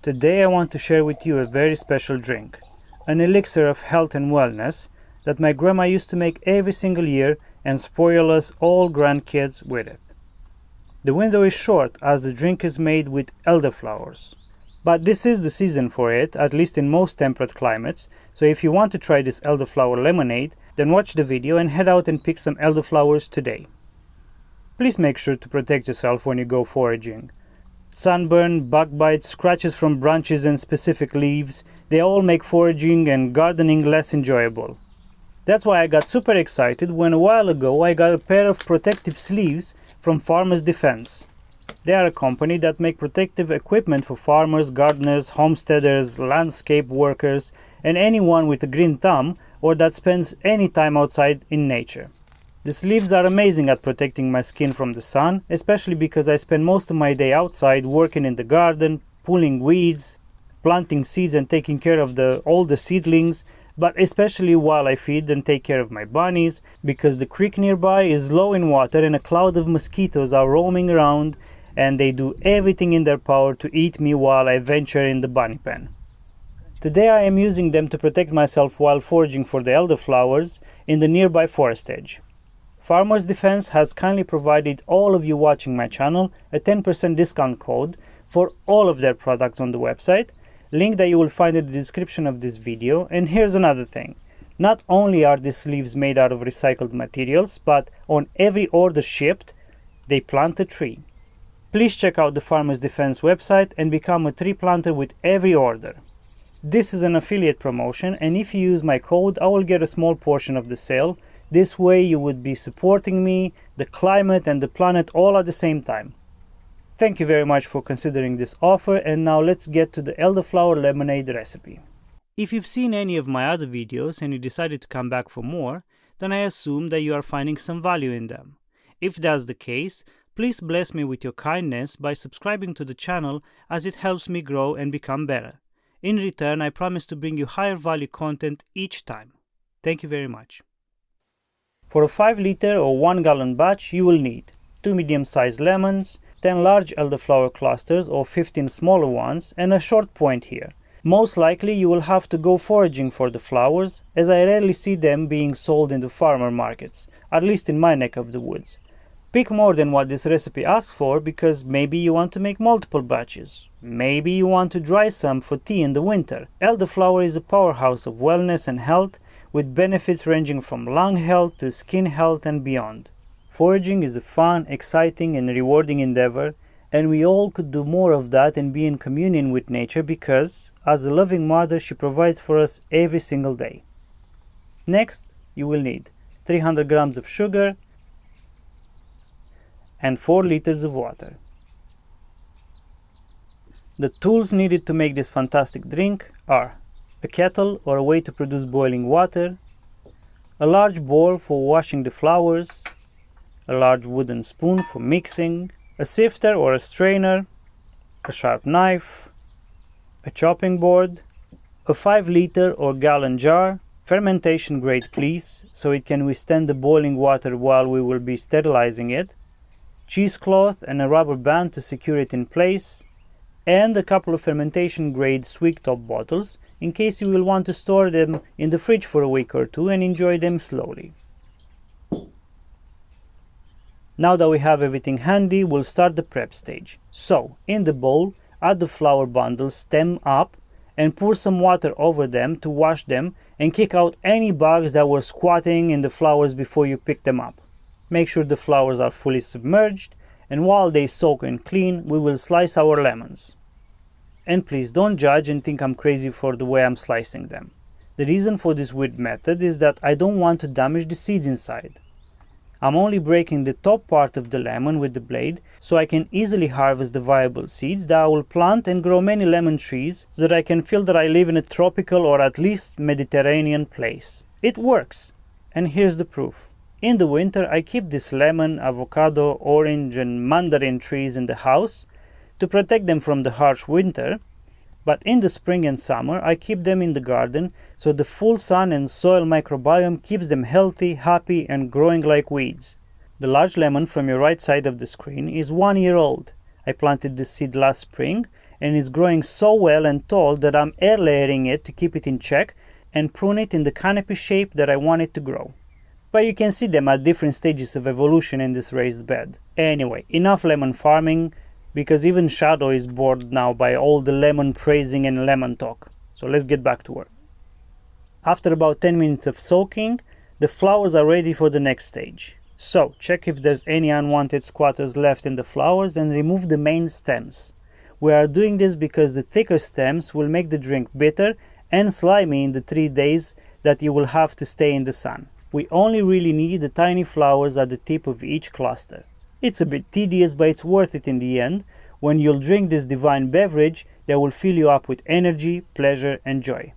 Today I want to share with you a very special drink, an elixir of health and wellness that my grandma used to make every single year and spoil us all grandkids with it. The window is short as the drink is made with elderflowers. But this is the season for it, at least in most temperate climates, so if you want to try this elderflower lemonade, then watch the video and head out and pick some elderflowers today. Please make sure to protect yourself when you go foraging. Sunburn, bug bites, scratches from branches and specific leaves, they all make foraging and gardening less enjoyable. That's why I got super excited when a while ago I got a pair of protective sleeves from Farmers Defense. They are a company that make protective equipment for farmers, gardeners, homesteaders, landscape workers, and anyone with a green thumb or that spends any time outside in nature. The sleeves are amazing at protecting my skin from the sun, especially because I spend most of my day outside working in the garden, pulling weeds, planting seeds and taking care of all the seedlings, but especially while I feed and take care of my bunnies, because the creek nearby is low in water and a cloud of mosquitoes are roaming around and they do everything in their power to eat me while I venture in the bunny pen. Today I am using them to protect myself while foraging for the elderflowers in the nearby forest edge. Farmers Defense has kindly provided all of you watching my channel a 10% discount code for all of their products on the website, link that you will find in the description of this video. And here's another thing. Not only are these sleeves made out of recycled materials, but on every order shipped, they plant a tree. Please check out the Farmers Defense website and become a tree planter with every order. This is an affiliate promotion, and if you use my code, I will get a small portion of the sale. This way you would be supporting me, the climate and the planet all at the same time. Thank you very much for considering this offer, and now let's get to the elderflower lemonade recipe. If you've seen any of my other videos and you decided to come back for more, then I assume that you are finding some value in them. If that's the case, please bless me with your kindness by subscribing to the channel, as it helps me grow and become better. In return, I promise to bring you higher value content each time. Thank you very much. For a 5-liter or 1-gallon batch, you will need 2 medium-sized lemons, 10 large elderflower clusters or 15 smaller ones, and a short point here. Most likely you will have to go foraging for the flowers, as I rarely see them being sold in the farmer markets, at least in my neck of the woods. Pick more than what this recipe asks for, because maybe you want to make multiple batches. Maybe you want to dry some for tea in the winter. Elderflower is a powerhouse of wellness and health, with benefits ranging from lung health to skin health and beyond. Foraging is a fun, exciting and rewarding endeavor, and we all could do more of that and be in communion with nature, because, as a loving mother, she provides for us every single day. Next, you will need 300 grams of sugar and 4 liters of water. The tools needed to make this fantastic drink are a kettle or a way to produce boiling water, a large bowl for washing the flowers, a large wooden spoon for mixing, a sifter or a strainer, a sharp knife, a chopping board, a 5-liter or gallon jar, fermentation grade please, so it can withstand the boiling water while we will be sterilizing it, cheesecloth and a rubber band to secure it in place, and a couple of fermentation grade swig top bottles in case you will want to store them in the fridge for a week or two and enjoy them slowly. Now that we have everything handy, we'll start the prep stage. So, in the bowl, add the flower bundles stem up and pour some water over them to wash them and kick out any bugs that were squatting in the flowers before you pick them up. Make sure the flowers are fully submerged, and while they soak and clean, we will slice our lemons. And please don't judge and think I'm crazy for the way I'm slicing them. The reason for this weird method is that I don't want to damage the seeds inside. I'm only breaking the top part of the lemon with the blade, so I can easily harvest the viable seeds that I will plant and grow many lemon trees, so that I can feel that I live in a tropical or at least Mediterranean place. It works! And here's the proof. In the winter, I keep this lemon, avocado, orange and mandarin trees in the house to protect them from the harsh winter, but in the spring and summer I keep them in the garden so the full sun and soil microbiome keeps them healthy, happy and growing like weeds. The large lemon from your right side of the screen is 1 year old. I planted the seed last spring and it's growing so well and tall that I'm air layering it to keep it in check and prune it in the canopy shape that I want it to grow. But you can see them at different stages of evolution in this raised bed. Anyway, enough lemon farming, because even Shadow is bored now by all the lemon praising and lemon talk. So let's get back to work. After about 10 minutes of soaking, the flowers are ready for the next stage. So check if there's any unwanted squatters left in the flowers and remove the main stems. We are doing this because the thicker stems will make the drink bitter and slimy in the 3 days that you will have to stay in the sun. We only really need the tiny flowers at the tip of each cluster. It's a bit tedious, but it's worth it in the end, when you'll drink this divine beverage that will fill you up with energy, pleasure and joy.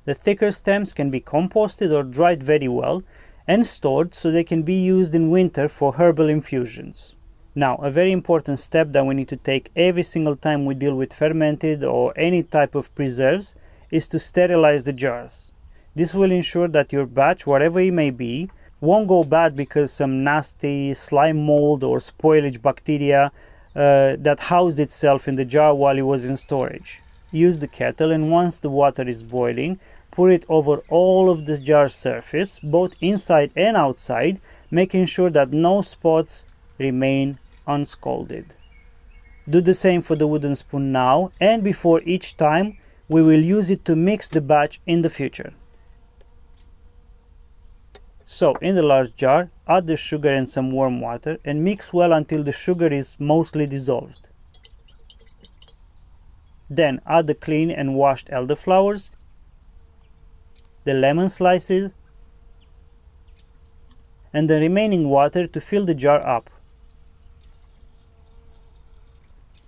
The thicker stems can be composted or dried very well and stored so they can be used in winter for herbal infusions. Now, a very important step that we need to take every single time we deal with fermented or any type of preserves is to sterilize the jars. This will ensure that your batch, whatever it may be, won't go bad because some nasty slime mold or spoilage bacteria that housed itself in the jar while it was in storage. Use the kettle, and once the water is boiling, pour it over all of the jar surface, both inside and outside, making sure that no spots remain unscalded. Do the same for the wooden spoon now, and before each time we will use it to mix the batch in the future. So, in the large jar, add the sugar and some warm water and mix well until the sugar is mostly dissolved. Then add the clean and washed elderflowers, the lemon slices, and the remaining water to fill the jar up.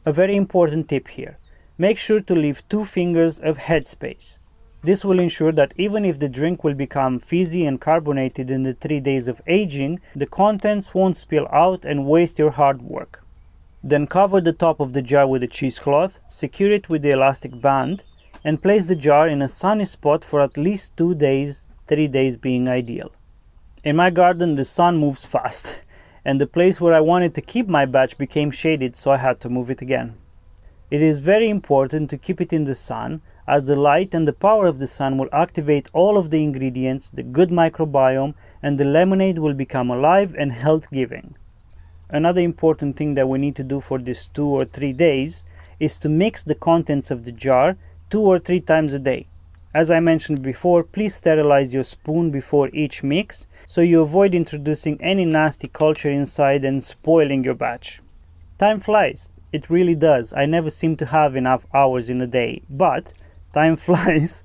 A very important tip here: make sure to leave 2 fingers of headspace. This will ensure that even if the drink will become fizzy and carbonated in the 3 days of aging, the contents won't spill out and waste your hard work. Then cover the top of the jar with a cheesecloth, secure it with the elastic band, and place the jar in a sunny spot for at least 2 days, 3 days being ideal. In my garden, the sun moves fast, and the place where I wanted to keep my batch became shaded, so I had to move it again. It is very important to keep it in the sun, as the light and the power of the sun will activate all of the ingredients, the good microbiome, and the lemonade will become alive and health-giving. Another important thing that we need to do for these 2 or 3 days is to mix the contents of the jar 2 or 3 times a day. As I mentioned before, please sterilize your spoon before each mix, so you avoid introducing any nasty culture inside and spoiling your batch. Time flies. It really does. I never seem to have enough hours in a day, but time flies,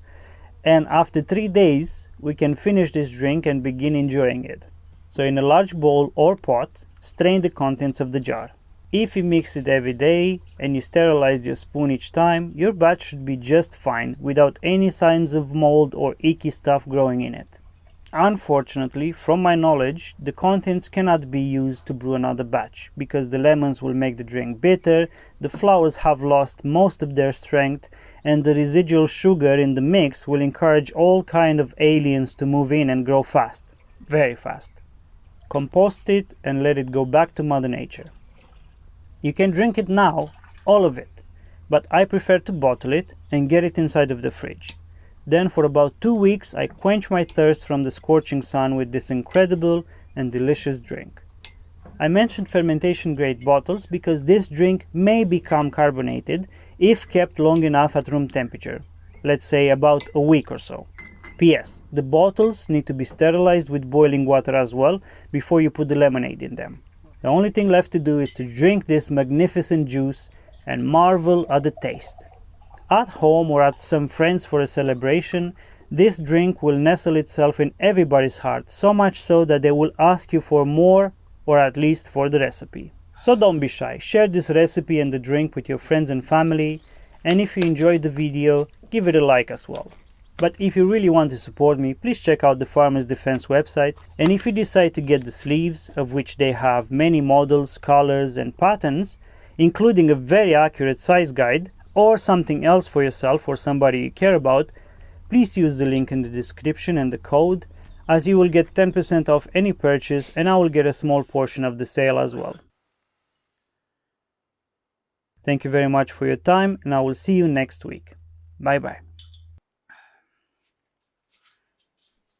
and after 3 days we can finish this drink and begin enjoying it. So in a large bowl or pot, strain the contents of the jar. If you mix it every day and you sterilize your spoon each time, your batch should be just fine without any signs of mold or icky stuff growing in it. Unfortunately, from my knowledge, the contents cannot be used to brew another batch because the lemons will make the drink bitter, the flowers have lost most of their strength, and the residual sugar in the mix will encourage all kind of aliens to move in and grow fast, very fast. Compost it and let it go back to Mother Nature. You can drink it now, all of it, but I prefer to bottle it and get it inside of the fridge. Then for about 2 weeks I quench my thirst from the scorching sun with this incredible and delicious drink. I mentioned fermentation grade bottles because this drink may become carbonated if kept long enough at room temperature, let's say about a week or so. P.S. The bottles need to be sterilized with boiling water as well before you put the lemonade in them. The only thing left to do is to drink this magnificent juice and marvel at the taste. At home or at some friends for a celebration, this drink will nestle itself in everybody's heart, so much so that they will ask you for more, or at least for the recipe. So don't be shy, share this recipe and the drink with your friends and family, and if you enjoyed the video, give it a like as well. But if you really want to support me, please check out the Farmers Defense website, and if you decide to get the sleeves, of which they have many models, colors and patterns, including a very accurate size guide, or something else for yourself or somebody you care about, please use the link in the description and the code, as you will get 10% off any purchase and I will get a small portion of the sale as well. Thank you very much for your time, and I will see you next week. Bye bye.